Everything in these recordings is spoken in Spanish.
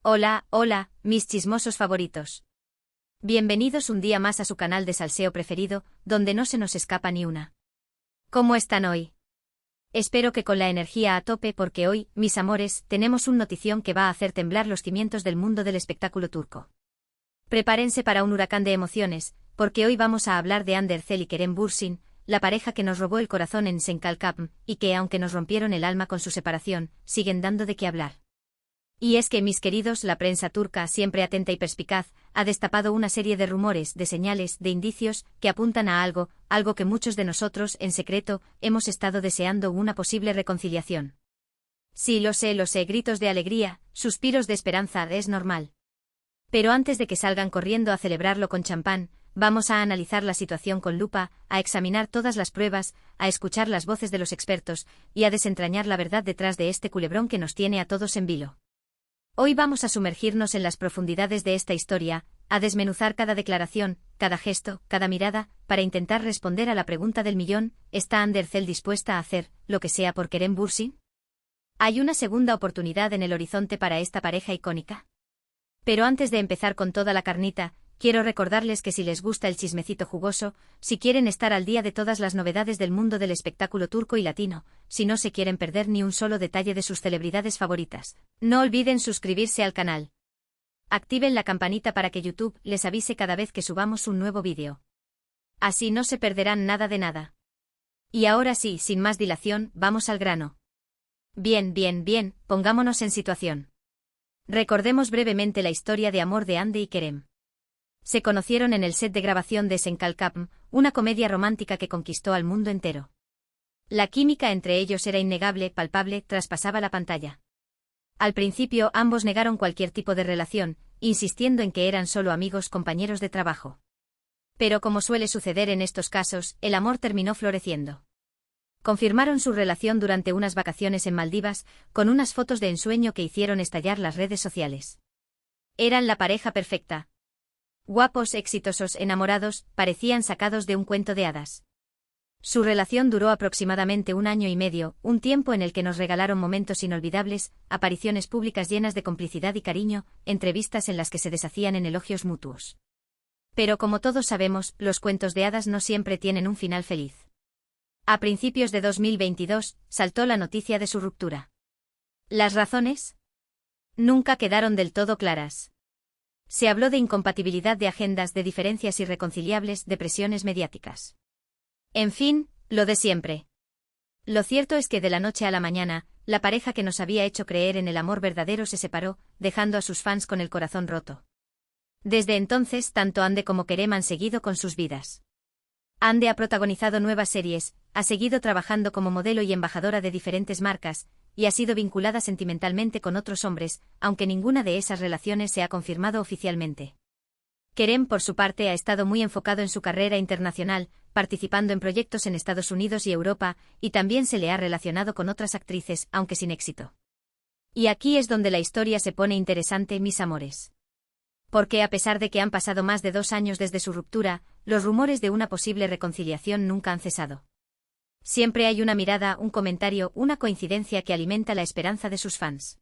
Hola, hola, mis chismosos favoritos. Bienvenidos un día más a su canal de salseo preferido, donde no se nos escapa ni una. ¿Cómo están hoy? Espero que con la energía a tope porque hoy, mis amores, tenemos un notición que va a hacer temblar los cimientos del mundo del espectáculo turco. Prepárense para un huracán de emociones, porque hoy vamos a hablar de Hande Erçel y Kerem Bürsin, la pareja que nos robó el corazón en Senkalkapm, y que aunque nos rompieron el alma con su separación, siguen dando de qué hablar. Y es que, mis queridos, la prensa turca, siempre atenta y perspicaz, ha destapado una serie de rumores, de señales, de indicios, que apuntan a algo que muchos de nosotros, en secreto, hemos estado deseando: una posible reconciliación. Sí, lo sé, gritos de alegría, suspiros de esperanza, es normal. Pero antes de que salgan corriendo a celebrarlo con champán, vamos a analizar la situación con lupa, a examinar todas las pruebas, a escuchar las voces de los expertos, y a desentrañar la verdad detrás de este culebrón que nos tiene a todos en vilo. Hoy vamos a sumergirnos en las profundidades de esta historia, a desmenuzar cada declaración, cada gesto, cada mirada, para intentar responder a la pregunta del millón: ¿está Hande Erçel dispuesta a hacer lo que sea por Kerem Bürsin? ¿Hay una segunda oportunidad en el horizonte para esta pareja icónica? Pero antes de empezar con toda la carnita, quiero recordarles que si les gusta el chismecito jugoso, si quieren estar al día de todas las novedades del mundo del espectáculo turco y latino, si no se quieren perder ni un solo detalle de sus celebridades favoritas, no olviden suscribirse al canal. Activen la campanita para que YouTube les avise cada vez que subamos un nuevo vídeo. Así no se perderán nada de nada. Y ahora sí, sin más dilación, vamos al grano. Bien, pongámonos en situación. Recordemos brevemente la historia de amor de Hande y Kerem. Se conocieron en el set de grabación de Senkalkapm, una comedia romántica que conquistó al mundo entero. La química entre ellos era innegable, palpable, traspasaba la pantalla. Al principio ambos negaron cualquier tipo de relación, insistiendo en que eran solo amigos, compañeros de trabajo. Pero como suele suceder en estos casos, el amor terminó floreciendo. Confirmaron su relación durante unas vacaciones en Maldivas, con unas fotos de ensueño que hicieron estallar las redes sociales. Eran la pareja perfecta. Guapos, exitosos, enamorados, parecían sacados de un cuento de hadas. Su relación duró aproximadamente 1 año y medio, un tiempo en el que nos regalaron momentos inolvidables, apariciones públicas llenas de complicidad y cariño, entrevistas en las que se deshacían en elogios mutuos. Pero como todos sabemos, los cuentos de hadas no siempre tienen un final feliz. A principios de 2022, saltó la noticia de su ruptura. ¿Las razones? Nunca quedaron del todo claras. Se habló de incompatibilidad de agendas, de diferencias irreconciliables, de presiones mediáticas. En fin, lo de siempre. Lo cierto es que de la noche a la mañana, la pareja que nos había hecho creer en el amor verdadero se separó, dejando a sus fans con el corazón roto. Desde entonces, tanto Hande como Kerem han seguido con sus vidas. Hande ha protagonizado nuevas series, ha seguido trabajando como modelo y embajadora de diferentes marcas, y ha sido vinculada sentimentalmente con otros hombres, aunque ninguna de esas relaciones se ha confirmado oficialmente. Kerem, por su parte, ha estado muy enfocado en su carrera internacional, participando en proyectos en Estados Unidos y Europa, y también se le ha relacionado con otras actrices, aunque sin éxito. Y aquí es donde la historia se pone interesante, mis amores. Porque a pesar de que han pasado más de 2 años desde su ruptura, los rumores de una posible reconciliación nunca han cesado. Siempre hay una mirada, un comentario, una coincidencia que alimenta la esperanza de sus fans.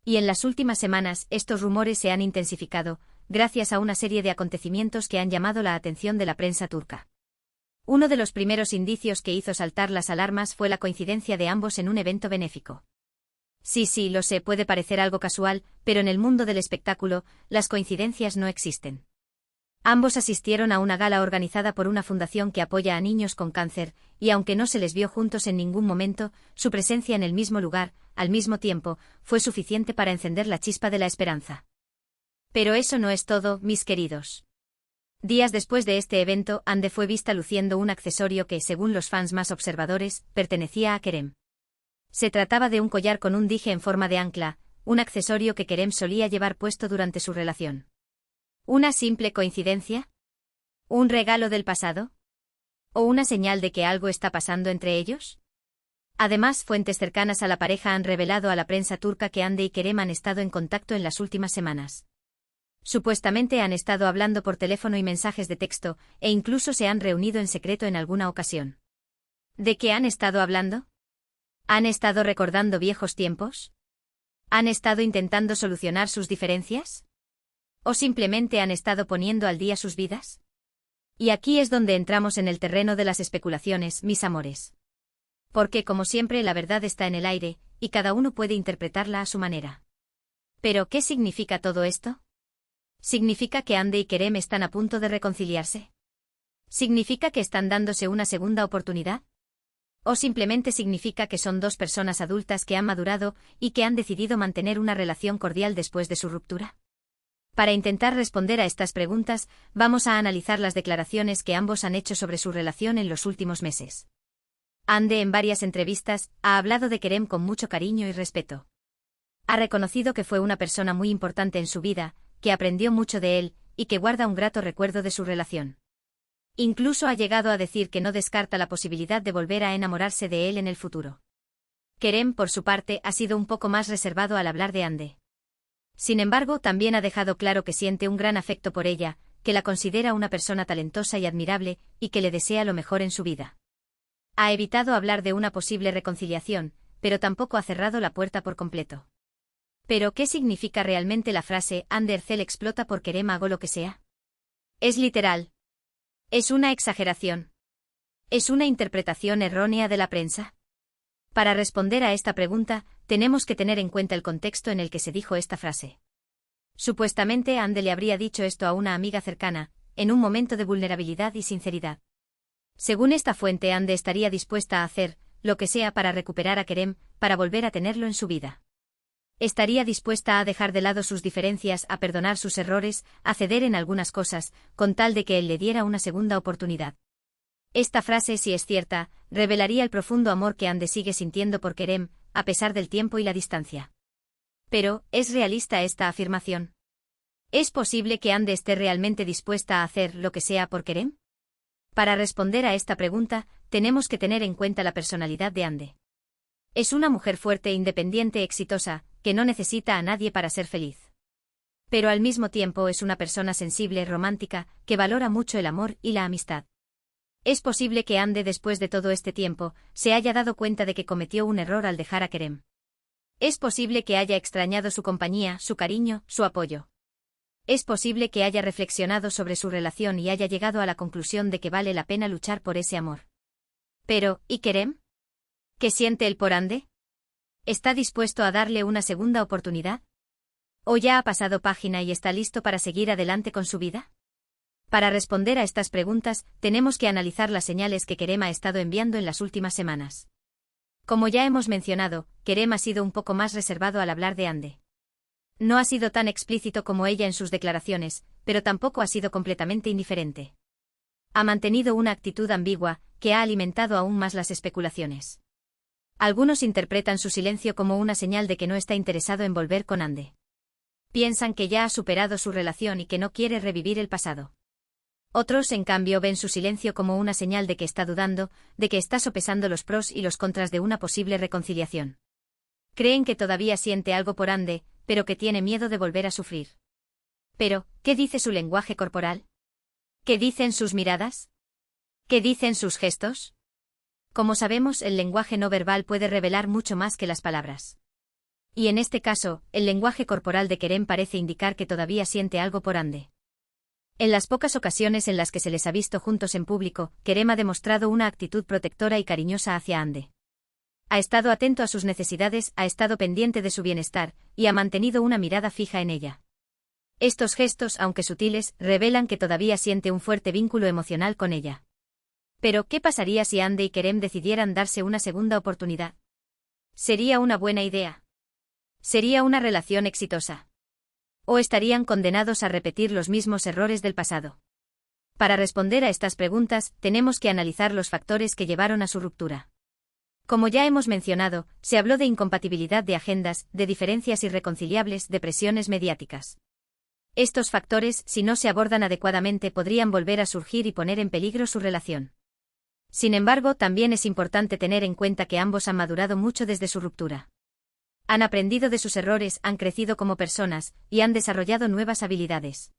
Y en las últimas semanas, estos rumores se han intensificado, gracias a una serie de acontecimientos que han llamado la atención de la prensa turca. Uno de los primeros indicios que hizo saltar las alarmas fue la coincidencia de ambos en un evento benéfico. Sí, lo sé, puede parecer algo casual, pero en el mundo del espectáculo, las coincidencias no existen. Ambos asistieron a una gala organizada por una fundación que apoya a niños con cáncer, y aunque no se les vio juntos en ningún momento, su presencia en el mismo lugar, al mismo tiempo, fue suficiente para encender la chispa de la esperanza. Pero eso no es todo, mis queridos. Días después de este evento, Hande fue vista luciendo un accesorio que, según los fans más observadores, pertenecía a Kerem. Se trataba de un collar con un dije en forma de ancla, un accesorio que Kerem solía llevar puesto durante su relación. ¿Una simple coincidencia? ¿Un regalo del pasado? ¿O una señal de que algo está pasando entre ellos? Además, fuentes cercanas a la pareja han revelado a la prensa turca que Hande y Kerem han estado en contacto en las últimas semanas. Supuestamente han estado hablando por teléfono y mensajes de texto, e incluso se han reunido en secreto en alguna ocasión. ¿De qué han estado hablando? ¿Han estado recordando viejos tiempos? ¿Han estado intentando solucionar sus diferencias? ¿O simplemente han estado poniendo al día sus vidas? Y aquí es donde entramos en el terreno de las especulaciones, mis amores. Porque, como siempre, la verdad está en el aire, y cada uno puede interpretarla a su manera. ¿Pero qué significa todo esto? ¿Significa que Ande y Kerem están a punto de reconciliarse? ¿Significa que están dándose una segunda oportunidad? ¿O simplemente significa que son dos personas adultas que han madurado y que han decidido mantener una relación cordial después de su ruptura? Para intentar responder a estas preguntas, vamos a analizar las declaraciones que ambos han hecho sobre su relación en los últimos meses. Ande en varias entrevistas ha hablado de Kerem con mucho cariño y respeto. Ha reconocido que fue una persona muy importante en su vida, que aprendió mucho de él y que guarda un grato recuerdo de su relación. Incluso ha llegado a decir que no descarta la posibilidad de volver a enamorarse de él en el futuro. Kerem, por su parte, ha sido un poco más reservado al hablar de Ande. Sin embargo, también ha dejado claro que siente un gran afecto por ella, que la considera una persona talentosa y admirable, y que le desea lo mejor en su vida. Ha evitado hablar de una posible reconciliación, pero tampoco ha cerrado la puerta por completo. ¿Pero qué significa realmente la frase Ande Ercel explota por Kerem hago lo que sea? ¿Es literal? ¿Es una exageración? ¿Es una interpretación errónea de la prensa? Para responder a esta pregunta, tenemos que tener en cuenta el contexto en el que se dijo esta frase. Supuestamente Ande le habría dicho esto a una amiga cercana, en un momento de vulnerabilidad y sinceridad. Según esta fuente, Ande estaría dispuesta a hacer lo que sea para recuperar a Kerem, para volver a tenerlo en su vida. Estaría dispuesta a dejar de lado sus diferencias, a perdonar sus errores, a ceder en algunas cosas, con tal de que él le diera una segunda oportunidad. Esta frase, si es cierta, revelaría el profundo amor que Ande sigue sintiendo por Kerem, a pesar del tiempo y la distancia. Pero, ¿es realista esta afirmación? ¿Es posible que Ande esté realmente dispuesta a hacer lo que sea por Kerem? Para responder a esta pregunta, tenemos que tener en cuenta la personalidad de Ande. Es una mujer fuerte, independiente, exitosa, que no necesita a nadie para ser feliz. Pero al mismo tiempo es una persona sensible, romántica, que valora mucho el amor y la amistad. Es posible que Ande, después de todo este tiempo, se haya dado cuenta de que cometió un error al dejar a Kerem. Es posible que haya extrañado su compañía, su cariño, su apoyo. Es posible que haya reflexionado sobre su relación y haya llegado a la conclusión de que vale la pena luchar por ese amor. Pero, ¿y Kerem? ¿Qué siente él por Ande? ¿Está dispuesto a darle una segunda oportunidad? ¿O ya ha pasado página y está listo para seguir adelante con su vida? Para responder a estas preguntas, tenemos que analizar las señales que Kerem ha estado enviando en las últimas semanas. Como ya hemos mencionado, Kerem ha sido un poco más reservado al hablar de Ande. No ha sido tan explícito como ella en sus declaraciones, pero tampoco ha sido completamente indiferente. Ha mantenido una actitud ambigua, que ha alimentado aún más las especulaciones. Algunos interpretan su silencio como una señal de que no está interesado en volver con Ande. Piensan que ya ha superado su relación y que no quiere revivir el pasado. Otros, en cambio, ven su silencio como una señal de que está dudando, de que está sopesando los pros y los contras de una posible reconciliación. Creen que todavía siente algo por Ande, pero que tiene miedo de volver a sufrir. Pero, ¿qué dice su lenguaje corporal? ¿Qué dicen sus miradas? ¿Qué dicen sus gestos? Como sabemos, el lenguaje no verbal puede revelar mucho más que las palabras. Y en este caso, el lenguaje corporal de Kerem parece indicar que todavía siente algo por Ande. En las pocas ocasiones en las que se les ha visto juntos en público, Kerem ha demostrado una actitud protectora y cariñosa hacia Ande. Ha estado atento a sus necesidades, ha estado pendiente de su bienestar, y ha mantenido una mirada fija en ella. Estos gestos, aunque sutiles, revelan que todavía siente un fuerte vínculo emocional con ella. Pero, ¿qué pasaría si Ande y Kerem decidieran darse una segunda oportunidad? ¿Sería una buena idea? ¿Sería una relación exitosa? ¿O estarían condenados a repetir los mismos errores del pasado? Para responder a estas preguntas, tenemos que analizar los factores que llevaron a su ruptura. Como ya hemos mencionado, se habló de incompatibilidad de agendas, de diferencias irreconciliables, de presiones mediáticas. Estos factores, si no se abordan adecuadamente, podrían volver a surgir y poner en peligro su relación. Sin embargo, también es importante tener en cuenta que ambos han madurado mucho desde su ruptura. Han aprendido de sus errores, han crecido como personas, y han desarrollado nuevas habilidades.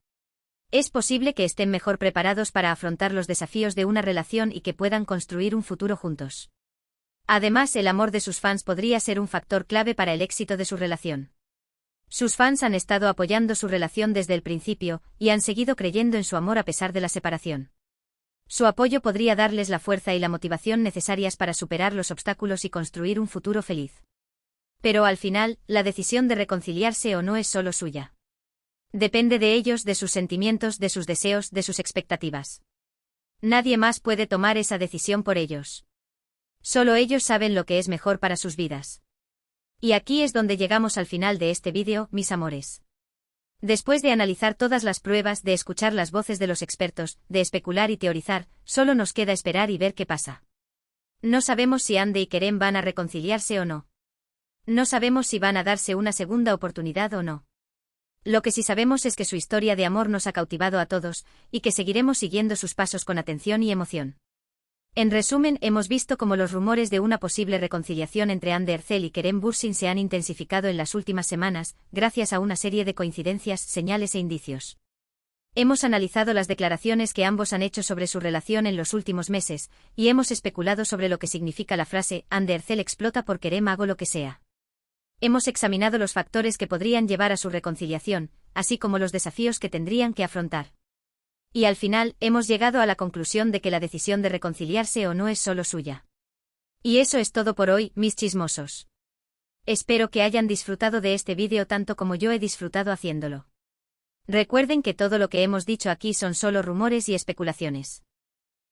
Es posible que estén mejor preparados para afrontar los desafíos de una relación y que puedan construir un futuro juntos. Además, el amor de sus fans podría ser un factor clave para el éxito de su relación. Sus fans han estado apoyando su relación desde el principio, y han seguido creyendo en su amor a pesar de la separación. Su apoyo podría darles la fuerza y la motivación necesarias para superar los obstáculos y construir un futuro feliz. Pero al final, la decisión de reconciliarse o no es solo suya. Depende de ellos, de sus sentimientos, de sus deseos, de sus expectativas. Nadie más puede tomar esa decisión por ellos. Solo ellos saben lo que es mejor para sus vidas. Y aquí es donde llegamos al final de este vídeo, mis amores. Después de analizar todas las pruebas, de escuchar las voces de los expertos, de especular y teorizar, solo nos queda esperar y ver qué pasa. No sabemos si Ande y Kerem van a reconciliarse o no. No sabemos si van a darse una segunda oportunidad o no. Lo que sí sabemos es que su historia de amor nos ha cautivado a todos, y que seguiremos siguiendo sus pasos con atención y emoción. En resumen, hemos visto cómo los rumores de una posible reconciliación entre Hande Erçel y Kerem Bürsin se han intensificado en las últimas semanas, gracias a una serie de coincidencias, señales e indicios. Hemos analizado las declaraciones que ambos han hecho sobre su relación en los últimos meses, y hemos especulado sobre lo que significa la frase «Hande Erçel explota por Kerem, hago lo que sea». Hemos examinado los factores que podrían llevar a su reconciliación, así como los desafíos que tendrían que afrontar. Y al final, hemos llegado a la conclusión de que la decisión de reconciliarse o no es solo suya. Y eso es todo por hoy, mis chismosos. Espero que hayan disfrutado de este vídeo tanto como yo he disfrutado haciéndolo. Recuerden que todo lo que hemos dicho aquí son solo rumores y especulaciones.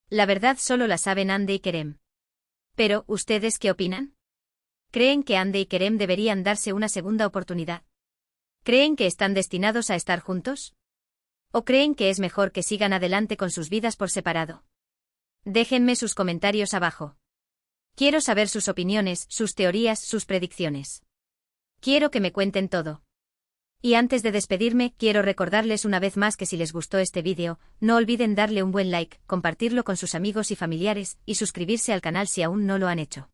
La verdad solo la saben Hande y Kerem. Pero, ¿ustedes qué opinan? ¿Creen que Hande y Kerem deberían darse una segunda oportunidad? ¿Creen que están destinados a estar juntos? ¿O creen que es mejor que sigan adelante con sus vidas por separado? Déjenme sus comentarios abajo. Quiero saber sus opiniones, sus teorías, sus predicciones. Quiero que me cuenten todo. Y antes de despedirme, quiero recordarles una vez más que si les gustó este vídeo, no olviden darle un buen like, compartirlo con sus amigos y familiares, y suscribirse al canal si aún no lo han hecho.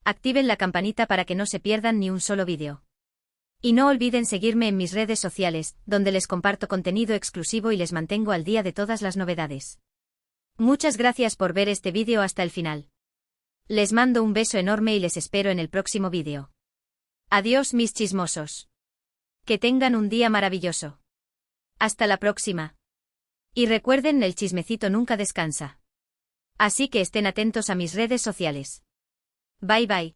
Activen la campanita para que no se pierdan ni un solo vídeo. Y no olviden seguirme en mis redes sociales, donde les comparto contenido exclusivo y les mantengo al día de todas las novedades. Muchas gracias por ver este vídeo hasta el final. Les mando un beso enorme y les espero en el próximo vídeo. Adiós, mis chismosos. Que tengan un día maravilloso. Hasta la próxima. Y recuerden, el chismecito nunca descansa. Así que estén atentos a mis redes sociales. Bye bye.